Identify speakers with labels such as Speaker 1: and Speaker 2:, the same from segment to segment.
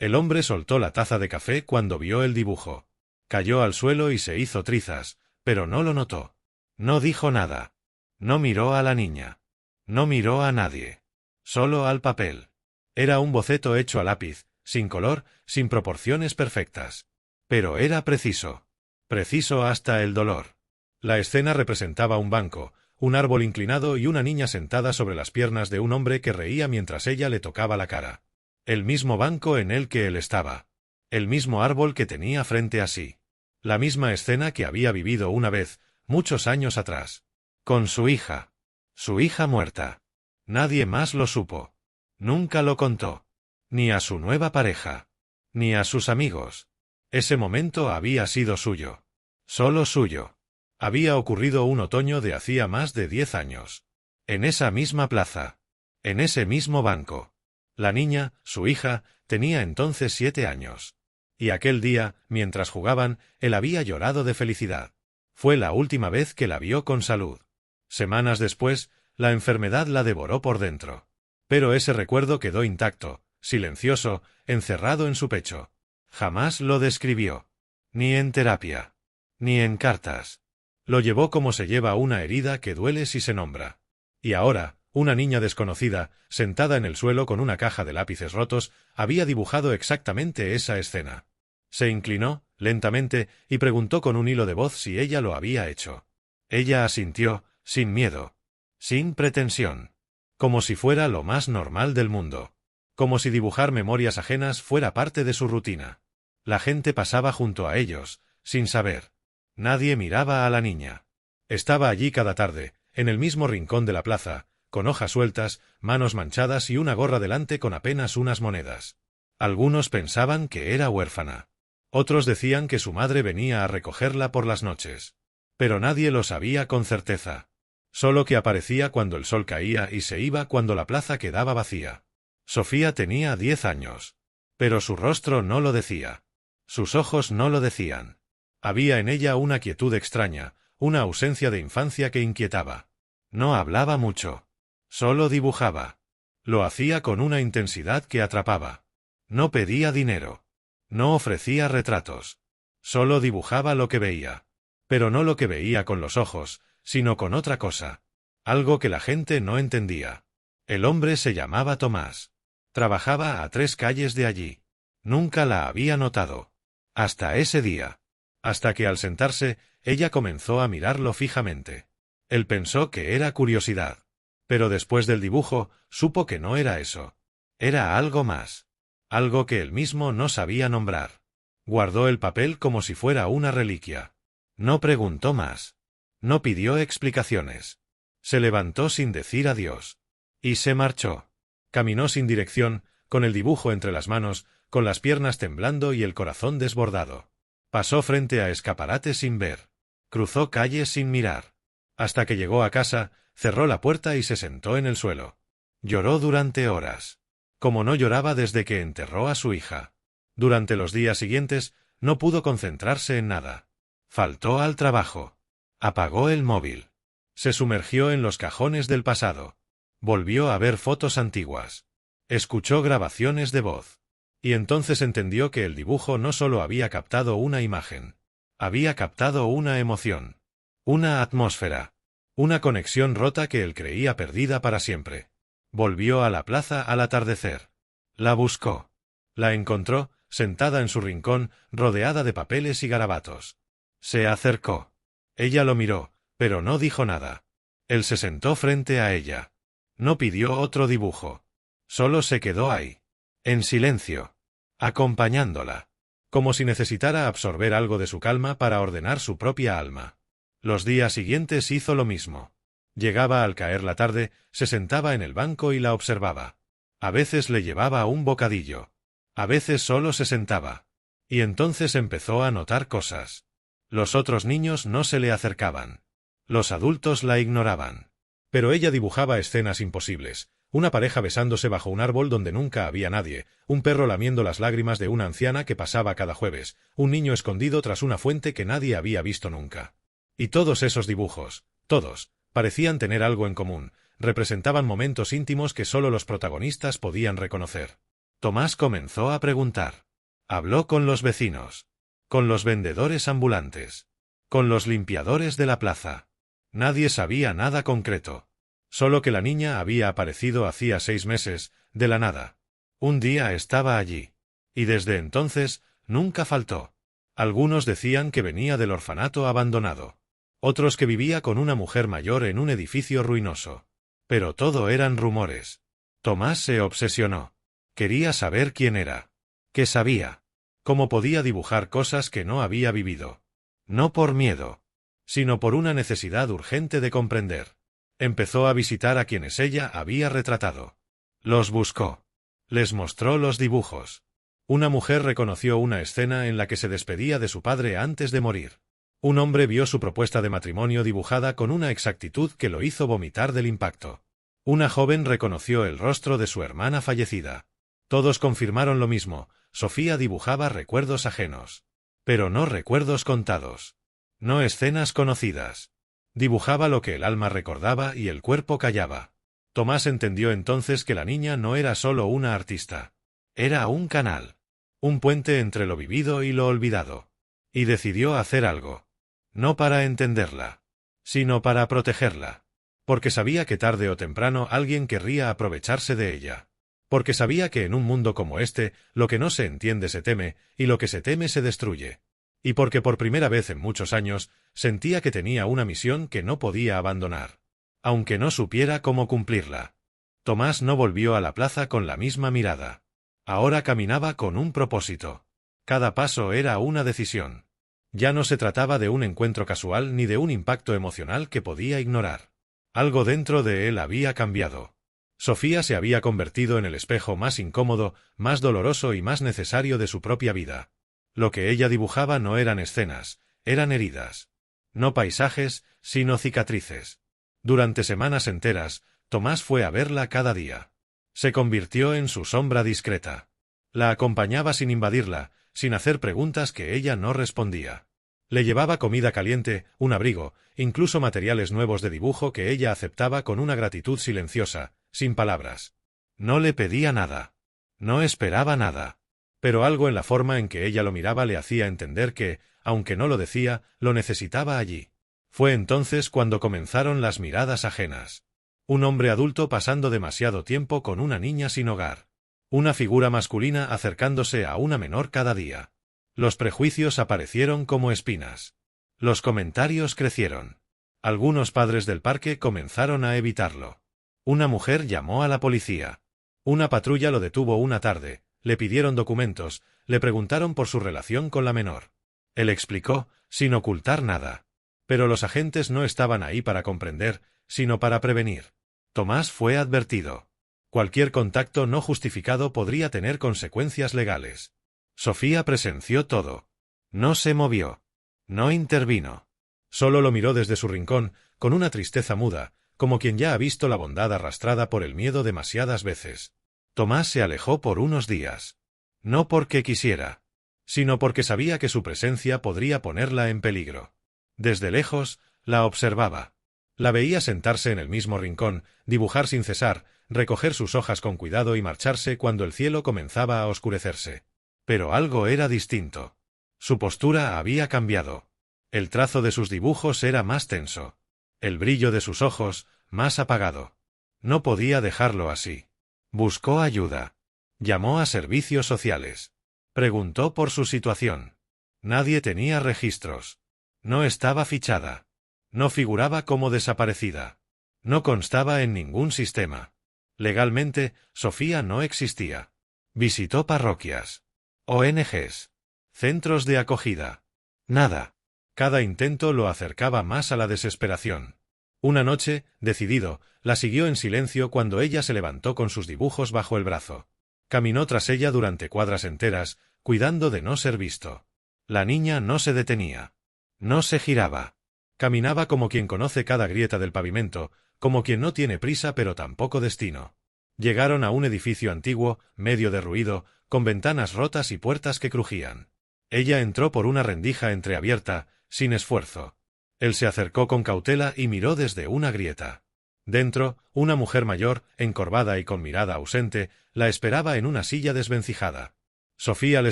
Speaker 1: El hombre soltó la taza de café cuando vio el dibujo. Cayó al suelo y se hizo trizas, pero no lo notó. No dijo nada. No miró a la niña. No miró a nadie. Solo al papel. Era un boceto hecho a lápiz, sin color, sin proporciones perfectas. Pero era preciso. Preciso hasta el dolor. La escena representaba un banco, un árbol inclinado y una niña sentada sobre las piernas de un hombre que reía mientras ella le tocaba la cara. El mismo banco en el que él estaba. El mismo árbol que tenía frente a sí. La misma escena que había vivido una vez, muchos años atrás. Con su hija. Su hija muerta. Nadie más lo supo. Nunca lo contó. Ni a su nueva pareja. Ni a sus amigos. Ese momento había sido suyo. Solo suyo. Había ocurrido un otoño de hacía más de 10 años. En esa misma plaza. En ese mismo banco. La niña, su hija, tenía entonces 7 años. Y aquel día, mientras jugaban, él había llorado de felicidad. Fue la última vez que la vio con salud. Semanas después, la enfermedad la devoró por dentro. Pero ese recuerdo quedó intacto, silencioso, encerrado en su pecho. Jamás lo describió. Ni en terapia. Ni en cartas. Lo llevó como se lleva una herida que duele si se nombra. Y ahora, una niña desconocida, sentada en el suelo con una caja de lápices rotos, había dibujado exactamente esa escena. Se inclinó, lentamente, y preguntó con un hilo de voz si ella lo había hecho. Ella asintió, sin miedo. Sin pretensión. Como si fuera lo más normal del mundo. Como si dibujar memorias ajenas fuera parte de su rutina. La gente pasaba junto a ellos, sin saber. Nadie miraba a la niña. Estaba allí cada tarde, en el mismo rincón de la plaza, con hojas sueltas, manos manchadas y una gorra delante con apenas unas monedas. Algunos pensaban que era huérfana. Otros decían que su madre venía a recogerla por las noches. Pero nadie lo sabía con certeza. Solo que aparecía cuando el sol caía y se iba cuando la plaza quedaba vacía. Sofía tenía 10 años. Pero su rostro no lo decía. Sus ojos no lo decían. Había en ella una quietud extraña, una ausencia de infancia que inquietaba. No hablaba mucho. Solo dibujaba. Lo hacía con una intensidad que atrapaba. No pedía dinero. No ofrecía retratos. Solo dibujaba lo que veía. Pero no lo que veía con los ojos, sino con otra cosa. Algo que la gente no entendía. El hombre se llamaba Tomás. Trabajaba a 3 calles de allí. Nunca la había notado. Hasta ese día. Hasta que al sentarse, ella comenzó a mirarlo fijamente. Él pensó que era curiosidad. Pero después del dibujo, supo que no era eso. Era algo más. Algo que él mismo no sabía nombrar. Guardó el papel como si fuera una reliquia. No preguntó más. No pidió explicaciones. Se levantó sin decir adiós. Y se marchó. Caminó sin dirección, con el dibujo entre las manos, con las piernas temblando y el corazón desbordado. Pasó frente a escaparates sin ver. Cruzó calles sin mirar. Hasta que llegó a casa, cerró la puerta y se sentó en el suelo. Lloró durante horas. Como no lloraba desde que enterró a su hija. Durante los días siguientes, no pudo concentrarse en nada. Faltó al trabajo. Apagó el móvil. Se sumergió en los cajones del pasado. Volvió a ver fotos antiguas. Escuchó grabaciones de voz. Y entonces entendió que el dibujo no solo había captado una imagen. Había captado una emoción. Una atmósfera. Una conexión rota que él creía perdida para siempre. Volvió a la plaza al atardecer. La buscó. La encontró, sentada en su rincón, rodeada de papeles y garabatos. Se acercó. Ella lo miró, pero no dijo nada. Él se sentó frente a ella. No pidió otro dibujo. Solo se quedó ahí. En silencio. Acompañándola. Como si necesitara absorber algo de su calma para ordenar su propia alma. Los días siguientes hizo lo mismo. Llegaba al caer la tarde, se sentaba en el banco y la observaba. A veces le llevaba un bocadillo. A veces solo se sentaba. Y entonces empezó a notar cosas. Los otros niños no se le acercaban. Los adultos la ignoraban. Pero ella dibujaba escenas imposibles. Una pareja besándose bajo un árbol donde nunca había nadie, un perro lamiendo las lágrimas de una anciana que pasaba cada jueves, un niño escondido tras una fuente que nadie había visto nunca. Y todos esos dibujos, todos, parecían tener algo en común, representaban momentos íntimos que solo los protagonistas podían reconocer. Tomás comenzó a preguntar. Habló con los vecinos, con los vendedores ambulantes, con los limpiadores de la plaza. Nadie sabía nada concreto. Solo que la niña había aparecido hacía 6 meses, de la nada. Un día estaba allí. Y desde entonces, nunca faltó. Algunos decían que venía del orfanato abandonado. Otros que vivía con una mujer mayor en un edificio ruinoso. Pero todo eran rumores. Tomás se obsesionó. Quería saber quién era. ¿Qué sabía? ¿Cómo podía dibujar cosas que no había vivido? No por miedo, sino por una necesidad urgente de comprender. Empezó a visitar a quienes ella había retratado. Los buscó. Les mostró los dibujos. Una mujer reconoció una escena en la que se despedía de su padre antes de morir. Un hombre vio su propuesta de matrimonio dibujada con una exactitud que lo hizo vomitar del impacto. Una joven reconoció el rostro de su hermana fallecida. Todos confirmaron lo mismo: Sofía dibujaba recuerdos ajenos. Pero no recuerdos contados. No escenas conocidas. Dibujaba lo que el alma recordaba y el cuerpo callaba. Tomás entendió entonces que la niña no era solo una artista. Era un canal. Un puente entre lo vivido y lo olvidado. Y decidió hacer algo. No para entenderla, sino para protegerla. Porque sabía que tarde o temprano alguien querría aprovecharse de ella. Porque sabía que en un mundo como este, lo que no se entiende se teme, y lo que se teme se destruye. Y porque por primera vez en muchos años, sentía que tenía una misión que no podía abandonar. Aunque no supiera cómo cumplirla. Tomás no volvió a la plaza con la misma mirada. Ahora caminaba con un propósito. Cada paso era una decisión. Ya no se trataba de un encuentro casual ni de un impacto emocional que podía ignorar. Algo dentro de él había cambiado. Sofía se había convertido en el espejo más incómodo, más doloroso y más necesario de su propia vida. Lo que ella dibujaba no eran escenas, eran heridas. No paisajes, sino cicatrices. Durante semanas enteras, Tomás fue a verla cada día. Se convirtió en su sombra discreta. La acompañaba sin invadirla, sin hacer preguntas que ella no respondía. Le llevaba comida caliente, un abrigo, incluso materiales nuevos de dibujo que ella aceptaba con una gratitud silenciosa, sin palabras. No le pedía nada. No esperaba nada. Pero algo en la forma en que ella lo miraba le hacía entender que, aunque no lo decía, lo necesitaba allí. Fue entonces cuando comenzaron las miradas ajenas. Un hombre adulto pasando demasiado tiempo con una niña sin hogar. Una figura masculina acercándose a una menor cada día. Los prejuicios aparecieron como espinas. Los comentarios crecieron. Algunos padres del parque comenzaron a evitarlo. Una mujer llamó a la policía. Una patrulla lo detuvo una tarde, le pidieron documentos, le preguntaron por su relación con la menor. Él explicó, sin ocultar nada. Pero los agentes no estaban ahí para comprender, sino para prevenir. Tomás fue advertido. Cualquier contacto no justificado podría tener consecuencias legales. Sofía presenció todo. No se movió. No intervino. Solo lo miró desde su rincón, con una tristeza muda, como quien ya ha visto la bondad arrastrada por el miedo demasiadas veces. Tomás se alejó por unos días. No porque quisiera, sino porque sabía que su presencia podría ponerla en peligro. Desde lejos, la observaba. La veía sentarse en el mismo rincón, dibujar sin cesar, recoger sus hojas con cuidado y marcharse cuando el cielo comenzaba a oscurecerse. Pero algo era distinto. Su postura había cambiado. El trazo de sus dibujos era más tenso. El brillo de sus ojos, más apagado. No podía dejarlo así. Buscó ayuda. Llamó a servicios sociales. Preguntó por su situación. Nadie tenía registros. No estaba fichada. No figuraba como desaparecida. No constaba en ningún sistema. Legalmente, Sofía no existía. Visitó parroquias, ONGs, centros de acogida. Nada. Cada intento lo acercaba más a la desesperación. Una noche, decidido, la siguió en silencio cuando ella se levantó con sus dibujos bajo el brazo. Caminó tras ella durante cuadras enteras, cuidando de no ser visto. La niña no se detenía. No se giraba. Caminaba como quien conoce cada grieta del pavimento, como quien no tiene prisa pero tampoco destino. Llegaron a un edificio antiguo, medio derruido, con ventanas rotas y puertas que crujían. Ella entró por una rendija entreabierta, sin esfuerzo. Él se acercó con cautela y miró desde una grieta. Dentro, una mujer mayor, encorvada y con mirada ausente, la esperaba en una silla desvencijada. Sofía le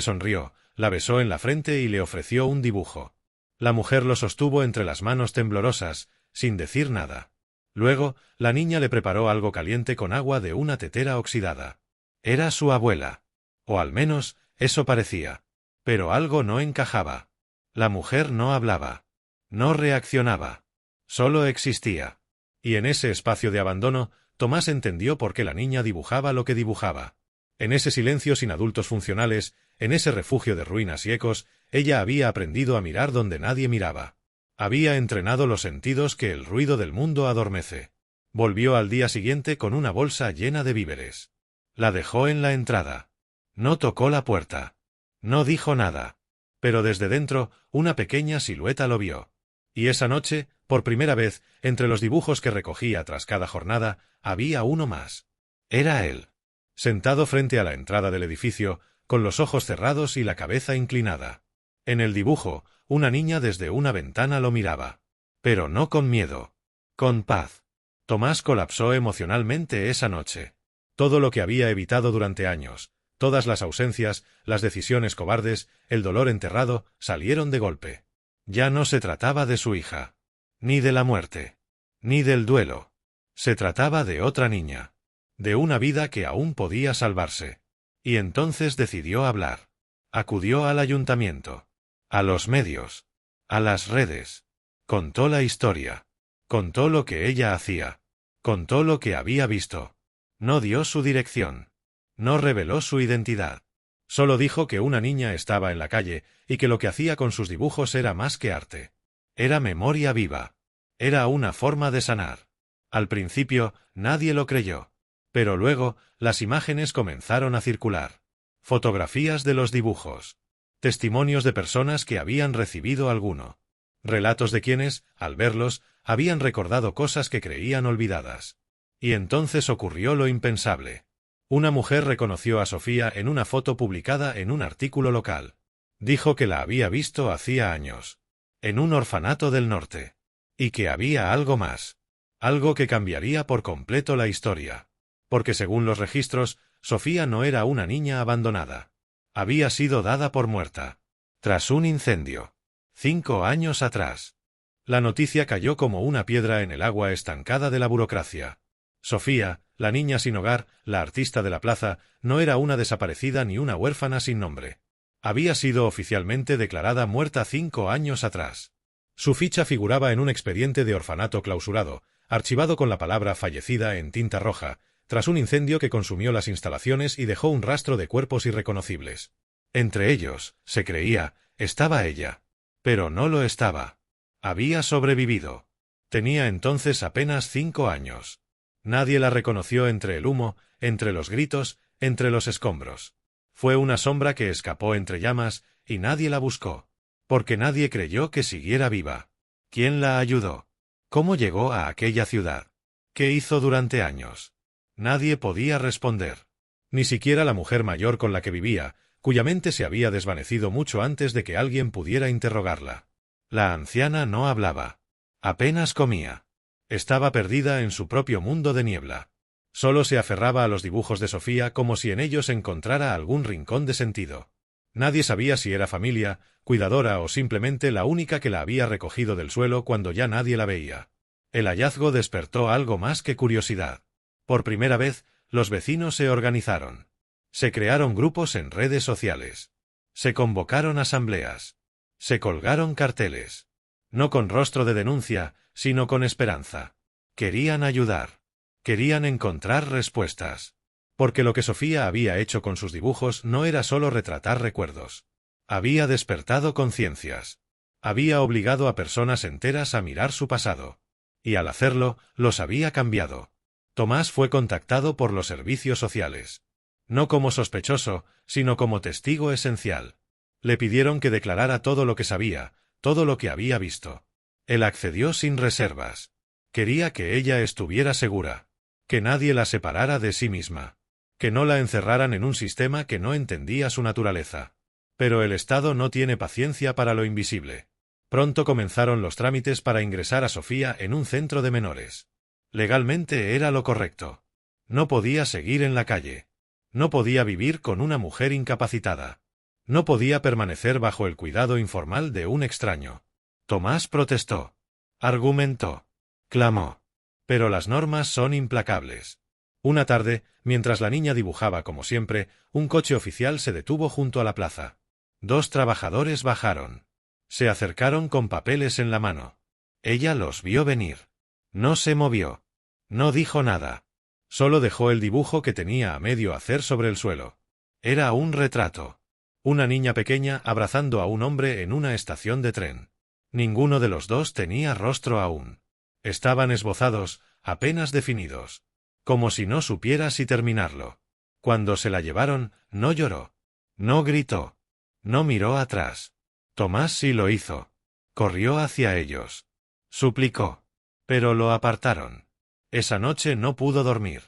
Speaker 1: sonrió, la besó en la frente y le ofreció un dibujo. La mujer lo sostuvo entre las manos temblorosas, sin decir nada. Luego, la niña le preparó algo caliente con agua de una tetera oxidada. Era su abuela. O al menos, eso parecía. Pero algo no encajaba. La mujer no hablaba. No reaccionaba. Solo existía. Y en ese espacio de abandono, Tomás entendió por qué la niña dibujaba lo que dibujaba. En ese silencio sin adultos funcionales, en ese refugio de ruinas y ecos, ella había aprendido a mirar donde nadie miraba. Había entrenado los sentidos que el ruido del mundo adormece. Volvió al día siguiente con una bolsa llena de víveres. La dejó en la entrada. No tocó la puerta. No dijo nada. Pero desde dentro, una pequeña silueta lo vio. Y esa noche, por primera vez, entre los dibujos que recogía tras cada jornada, había uno más. Era él. Sentado frente a la entrada del edificio, con los ojos cerrados y la cabeza inclinada. En el dibujo, una niña desde una ventana lo miraba. Pero no con miedo. Con paz. Tomás colapsó emocionalmente esa noche. Todo lo que había evitado durante años, todas las ausencias, las decisiones cobardes, el dolor enterrado, salieron de golpe. Ya no se trataba de su hija. Ni de la muerte. Ni del duelo. Se trataba de otra niña. De una vida que aún podía salvarse. Y entonces decidió hablar. Acudió al ayuntamiento. A los medios. A las redes. Contó la historia. Contó lo que ella hacía. Contó lo que había visto. No dio su dirección. No reveló su identidad. Solo dijo que una niña estaba en la calle y que lo que hacía con sus dibujos era más que arte. Era memoria viva. Era una forma de sanar. Al principio, nadie lo creyó. Pero luego, las imágenes comenzaron a circular. Fotografías de los dibujos. Testimonios de personas que habían recibido alguno. Relatos de quienes, al verlos, habían recordado cosas que creían olvidadas. Y entonces ocurrió lo impensable. Una mujer reconoció a Sofía en una foto publicada en un artículo local. Dijo que la había visto hacía años. En un orfanato del norte. Y que había algo más. Algo que cambiaría por completo la historia. Porque según los registros, Sofía no era una niña abandonada. Había sido dada por muerta. Tras un incendio. 5 años atrás. La noticia cayó como una piedra en el agua estancada de la burocracia. Sofía, la niña sin hogar, la artista de la plaza, no era una desaparecida ni una huérfana sin nombre. Había sido oficialmente declarada muerta 5 años atrás. Su ficha figuraba en un expediente de orfanato clausurado, archivado con la palabra fallecida en tinta roja, tras un incendio que consumió las instalaciones y dejó un rastro de cuerpos irreconocibles. Entre ellos, se creía, estaba ella. Pero no lo estaba. Había sobrevivido. Tenía entonces apenas 5 años. Nadie la reconoció entre el humo, entre los gritos, entre los escombros. Fue una sombra que escapó entre llamas, y nadie la buscó. Porque nadie creyó que siguiera viva. ¿Quién la ayudó? ¿Cómo llegó a aquella ciudad? ¿Qué hizo durante años? Nadie podía responder. Ni siquiera la mujer mayor con la que vivía, cuya mente se había desvanecido mucho antes de que alguien pudiera interrogarla. La anciana no hablaba. Apenas comía. Estaba perdida en su propio mundo de niebla. Solo se aferraba a los dibujos de Sofía como si en ellos encontrara algún rincón de sentido. Nadie sabía si era familia, cuidadora o simplemente la única que la había recogido del suelo cuando ya nadie la veía. El hallazgo despertó algo más que curiosidad. Por primera vez, los vecinos se organizaron. Se crearon grupos en redes sociales. Se convocaron asambleas. Se colgaron carteles. No con rostro de denuncia, sino con esperanza. Querían ayudar. Querían encontrar respuestas. Porque lo que Sofía había hecho con sus dibujos no era solo retratar recuerdos. Había despertado conciencias. Había obligado a personas enteras a mirar su pasado. Y al hacerlo, los había cambiado. Tomás fue contactado por los servicios sociales. No como sospechoso, sino como testigo esencial. Le pidieron que declarara todo lo que sabía, todo lo que había visto. Él accedió sin reservas. Quería que ella estuviera segura. Que nadie la separara de sí misma. Que no la encerraran en un sistema que no entendía su naturaleza. Pero el Estado no tiene paciencia para lo invisible. Pronto comenzaron los trámites para ingresar a Sofía en un centro de menores. Legalmente era lo correcto. No podía seguir en la calle. No podía vivir con una mujer incapacitada. No podía permanecer bajo el cuidado informal de un extraño. Tomás protestó. Argumentó. Clamó. Pero las normas son implacables. Una tarde, mientras la niña dibujaba como siempre, un coche oficial se detuvo junto a la plaza. 2 trabajadores bajaron. Se acercaron con papeles en la mano. Ella los vio venir. No se movió. No dijo nada. Solo dejó el dibujo que tenía a medio hacer sobre el suelo. Era un retrato. Una niña pequeña abrazando a un hombre en una estación de tren. Ninguno de los dos tenía rostro aún. Estaban esbozados, apenas definidos. Como si no supiera si terminarlo. Cuando se la llevaron, no lloró. No gritó. No miró atrás. Tomás sí lo hizo. Corrió hacia ellos. Suplicó. Pero lo apartaron. Esa noche no pudo dormir.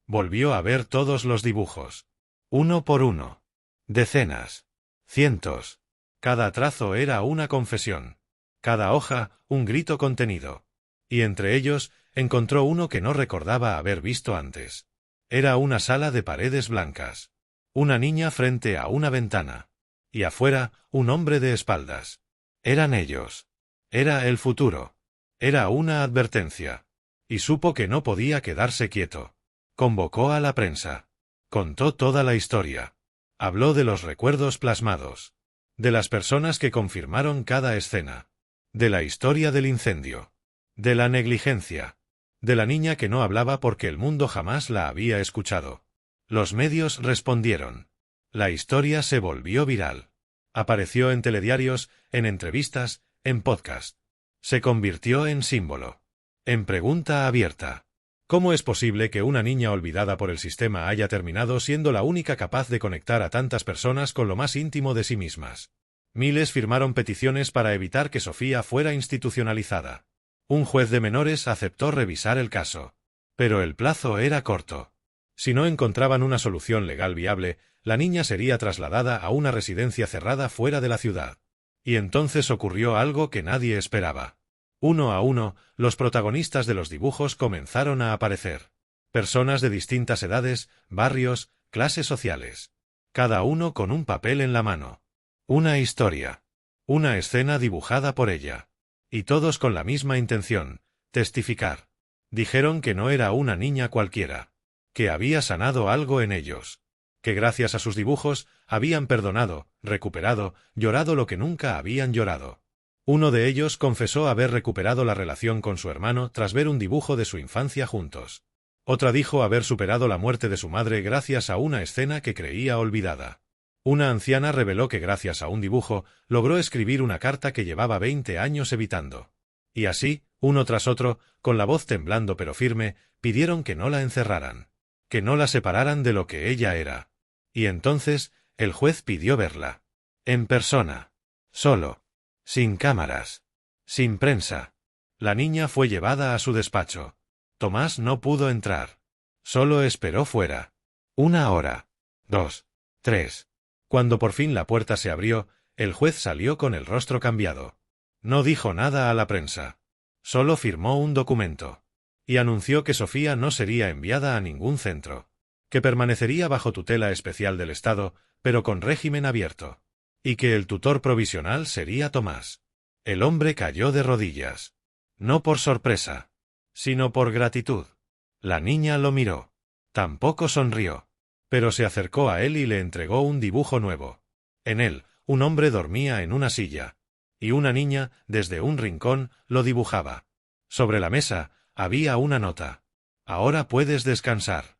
Speaker 1: Volvió a ver todos los dibujos. Uno por uno. Decenas. Cientos. Cada trazo era una confesión. Cada hoja, un grito contenido. Y entre ellos, encontró uno que no recordaba haber visto antes. Era una sala de paredes blancas. Una niña frente a una ventana. Y afuera, un hombre de espaldas. Eran ellos. Era el futuro. Era una advertencia. Y supo que no podía quedarse quieto. Convocó a la prensa. Contó toda la historia. Habló de los recuerdos plasmados. De las personas que confirmaron cada escena. De la historia del incendio. De la negligencia. De la niña que no hablaba porque el mundo jamás la había escuchado. Los medios respondieron. La historia se volvió viral. Apareció en telediarios, en entrevistas, en podcast. Se convirtió en símbolo. En pregunta abierta. ¿Cómo es posible que una niña olvidada por el sistema haya terminado siendo la única capaz de conectar a tantas personas con lo más íntimo de sí mismas? Miles firmaron peticiones para evitar que Sofía fuera institucionalizada. Un juez de menores aceptó revisar el caso. Pero el plazo era corto. Si no encontraban una solución legal viable, la niña sería trasladada a una residencia cerrada fuera de la ciudad. Y entonces ocurrió algo que nadie esperaba. Uno a uno, los protagonistas de los dibujos comenzaron a aparecer. Personas de distintas edades, barrios, clases sociales. Cada uno con un papel en la mano. Una historia. Una escena dibujada por ella. Y todos con la misma intención, testificar. Dijeron que no era una niña cualquiera. Que había sanado algo en ellos. Que gracias a sus dibujos, habían perdonado, recuperado, llorado lo que nunca habían llorado. Uno de ellos confesó haber recuperado la relación con su hermano tras ver un dibujo de su infancia juntos. Otra dijo haber superado la muerte de su madre gracias a una escena que creía olvidada. Una anciana reveló que gracias a un dibujo, logró escribir una carta que llevaba 20 años evitando. Y así, uno tras otro, con la voz temblando pero firme, pidieron que no la encerraran. Que no la separaran de lo que ella era. Y entonces, el juez pidió verla. En persona. Solo. Sin cámaras. Sin prensa. La niña fue llevada a su despacho. Tomás no pudo entrar. Solo esperó fuera. 1 hora. 2. 3. Cuando por fin la puerta se abrió, el juez salió con el rostro cambiado. No dijo nada a la prensa. Solo firmó un documento. Y anunció que Sofía no sería enviada a ningún centro. Que permanecería bajo tutela especial del Estado, pero con régimen abierto. Y que el tutor provisional sería Tomás. El hombre cayó de rodillas. No por sorpresa, sino por gratitud. La niña lo miró. Tampoco sonrió. Pero se acercó a él y le entregó un dibujo nuevo. En él, un hombre dormía en una silla. Y una niña, desde un rincón, lo dibujaba. Sobre la mesa, había una nota. Ahora puedes descansar.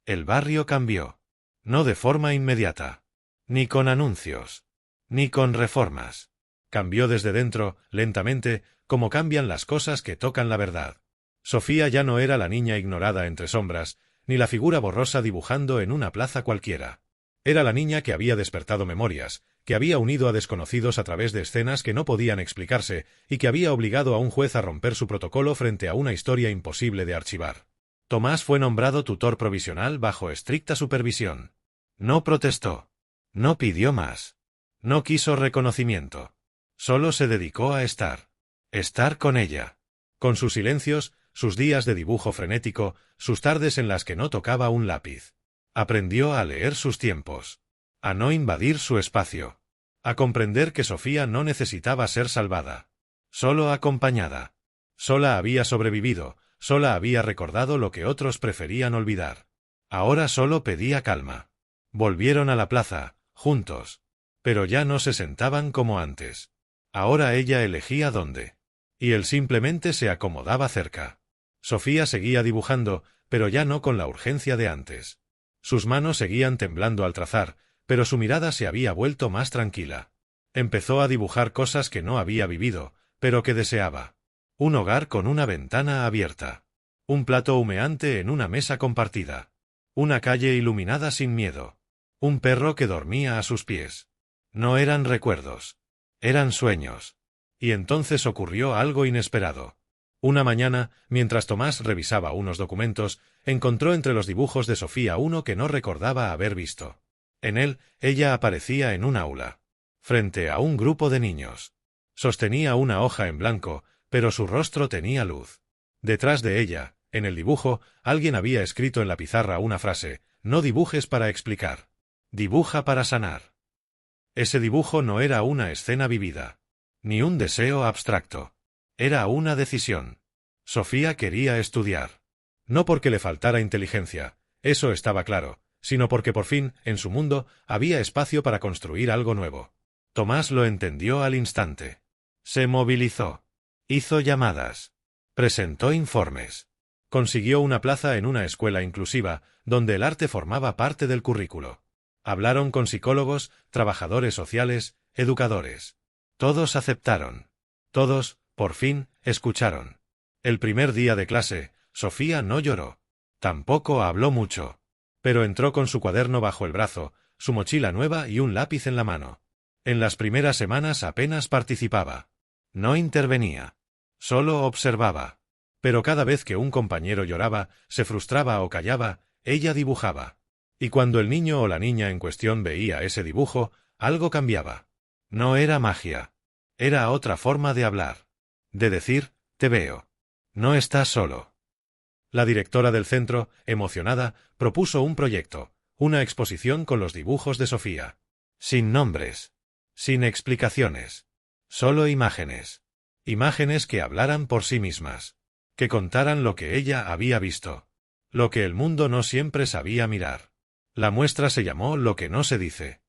Speaker 1: El barrio cambió. No de forma inmediata. Ni con anuncios. Ni con reformas. Cambió desde dentro, lentamente, como cambian las cosas que tocan la verdad. Sofía ya no era la niña ignorada entre sombras, ni la figura borrosa dibujando en una plaza cualquiera. Era la niña que había despertado memorias, que había unido a desconocidos a través de escenas que no podían explicarse y que había obligado a un juez a romper su protocolo frente a una historia imposible de archivar. Tomás fue nombrado tutor provisional bajo estricta supervisión. No protestó. No pidió más. No quiso reconocimiento. Solo se dedicó a estar. Estar con ella. Con sus silencios, sus días de dibujo frenético, sus tardes en las que no tocaba un lápiz. Aprendió a leer sus tiempos, a no invadir su espacio, a comprender que Sofía no necesitaba ser salvada, solo acompañada. Sola había sobrevivido, sola había recordado lo que otros preferían olvidar. Ahora solo pedía calma. Volvieron a la plaza, juntos. Pero ya no se sentaban como antes. Ahora ella elegía dónde. Y él simplemente se acomodaba cerca. Sofía seguía dibujando, pero ya no con la urgencia de antes. Sus manos seguían temblando al trazar, pero su mirada se había vuelto más tranquila. Empezó a dibujar cosas que no había vivido, pero que deseaba. Un hogar con una ventana abierta. Un plato humeante en una mesa compartida. Una calle iluminada sin miedo. Un perro que dormía a sus pies. No eran recuerdos. Eran sueños. Y entonces ocurrió algo inesperado. Una mañana, mientras Tomás revisaba unos documentos, encontró entre los dibujos de Sofía uno que no recordaba haber visto. En él, ella aparecía en un aula, frente a un grupo de niños. Sostenía una hoja en blanco, pero su rostro tenía luz. Detrás de ella, en el dibujo, alguien había escrito en la pizarra una frase: no dibujes para explicar. Dibuja para sanar. Ese dibujo no era una escena vivida, ni un deseo abstracto. Era una decisión. Sofía quería estudiar. No porque le faltara inteligencia, eso estaba claro, sino porque por fin, en su mundo, había espacio para construir algo nuevo. Tomás lo entendió al instante. Se movilizó. Hizo llamadas. Presentó informes. Consiguió una plaza en una escuela inclusiva, donde el arte formaba parte del currículo. Hablaron con psicólogos, trabajadores sociales, educadores. Todos aceptaron. Todos, por fin, escucharon. El primer día de clase, Sofía no lloró. Tampoco habló mucho. Pero entró con su cuaderno bajo el brazo, su mochila nueva y un lápiz en la mano. En las primeras semanas apenas participaba. No intervenía. Solo observaba. Pero cada vez que un compañero lloraba, se frustraba o callaba, ella dibujaba. Y cuando el niño o la niña en cuestión veía ese dibujo, algo cambiaba. No era magia. Era otra forma de hablar. De decir, te veo. No estás solo. La directora del centro, emocionada, propuso un proyecto, una exposición con los dibujos de Sofía. Sin nombres. Sin explicaciones. Solo imágenes. Imágenes que hablaran por sí mismas. Que contaran lo que ella había visto. Lo que el mundo no siempre sabía mirar. La muestra se llamó Lo que no se dice.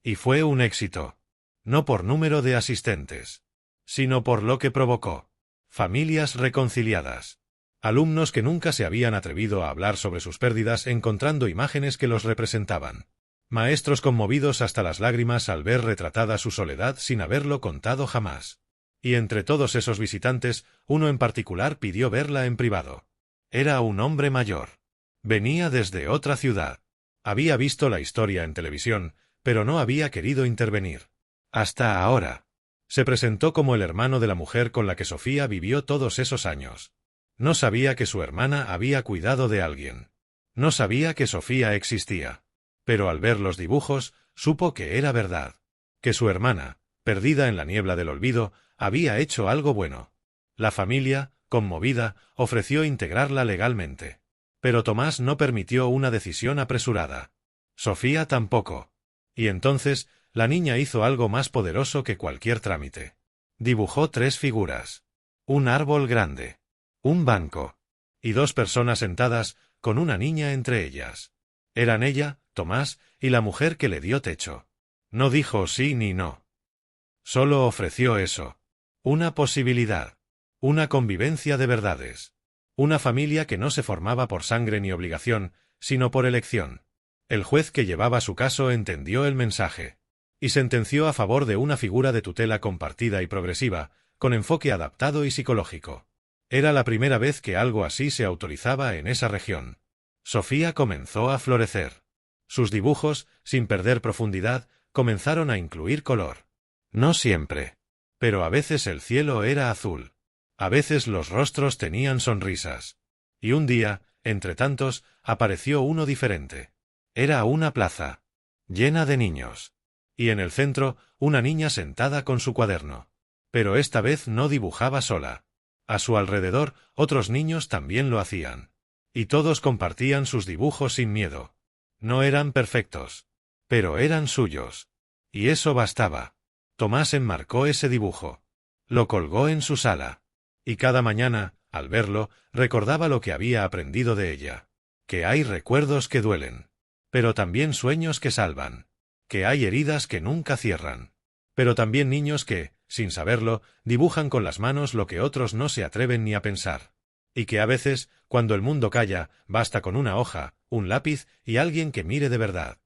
Speaker 1: Y fue un éxito. No por número de asistentes, sino por lo que provocó. Familias reconciliadas. Alumnos que nunca se habían atrevido a hablar sobre sus pérdidas encontrando imágenes que los representaban. Maestros conmovidos hasta las lágrimas al ver retratada su soledad sin haberlo contado jamás. Y entre todos esos visitantes, uno en particular pidió verla en privado. Era un hombre mayor. Venía desde otra ciudad. Había visto la historia en televisión, pero no había querido intervenir. Hasta ahora. Se presentó como el hermano de la mujer con la que Sofía vivió todos esos años. No sabía que su hermana había cuidado de alguien. No sabía que Sofía existía. Pero al ver los dibujos, supo que era verdad. Que su hermana, perdida en la niebla del olvido, había hecho algo bueno. La familia, conmovida, ofreció integrarla legalmente. Pero Tomás no permitió una decisión apresurada. Sofía tampoco. Y entonces, la niña hizo algo más poderoso que cualquier trámite. Dibujó 3 figuras. Un árbol grande. Un banco. Y 2 personas sentadas, con una niña entre ellas. Eran ella, Tomás, y la mujer que le dio techo. No dijo sí ni no. Solo ofreció eso. Una posibilidad. Una convivencia de verdades. Una familia que no se formaba por sangre ni obligación, sino por elección. El juez que llevaba su caso entendió el mensaje. Y sentenció a favor de una figura de tutela compartida y progresiva, con enfoque adaptado y psicológico. Era la primera vez que algo así se autorizaba en esa región. Sofía comenzó a florecer. Sus dibujos, sin perder profundidad, comenzaron a incluir color. No siempre. Pero a veces el cielo era azul. A veces los rostros tenían sonrisas. Y un día, entre tantos, apareció uno diferente. Era una plaza. Llena de niños. Y en el centro, una niña sentada con su cuaderno. Pero esta vez no dibujaba sola. A su alrededor, otros niños también lo hacían. Y todos compartían sus dibujos sin miedo. No eran perfectos. Pero eran suyos. Y eso bastaba. Tomás enmarcó ese dibujo. Lo colgó en su sala. Y cada mañana, al verlo, recordaba lo que había aprendido de ella. Que hay recuerdos que duelen. Pero también sueños que salvan. Que hay heridas que nunca cierran. Pero también niños que, sin saberlo, dibujan con las manos lo que otros no se atreven ni a pensar. Y que a veces, cuando el mundo calla, basta con una hoja, un lápiz y alguien que mire de verdad.